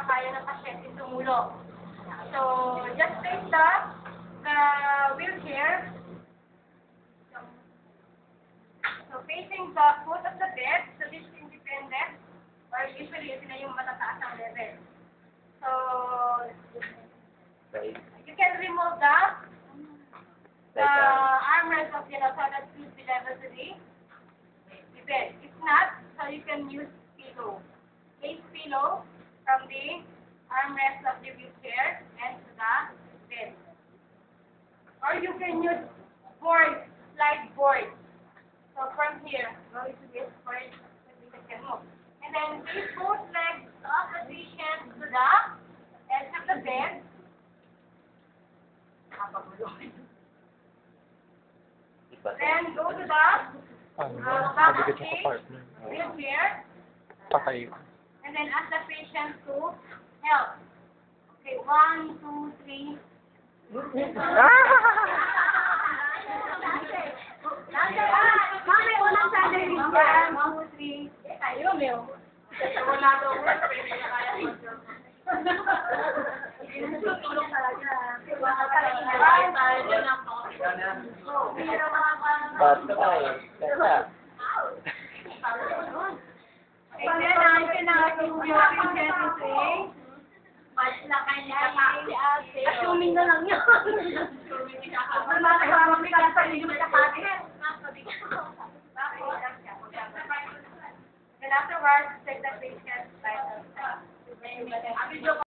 kaya ng pasyente tumulo. So, just place the wheelchair. So, facing the foot of the bed, so this is independent, or usually ito na yung matataas ang level. So, you can remove the armrest of the so that it will be level to the bed. If not, so you can use pillow. Place pillow from the armrest of the wheelchair and to the bed. Or you can use board, slide board. So from here, go to this board, so you can move. And then place both legs of the patient to the edge of the bed. Then go to the back of the wheelchair. And then ask the patient to help. Okay, 1, 2, 3. Mami, unang sandali din yan. 1, 2, 3. Ayaw, Mel. Wala daw work, pero hindi na kaya mag-work. Tutulong talaga. Assuming na lang yun. And afterwards, take the patient by the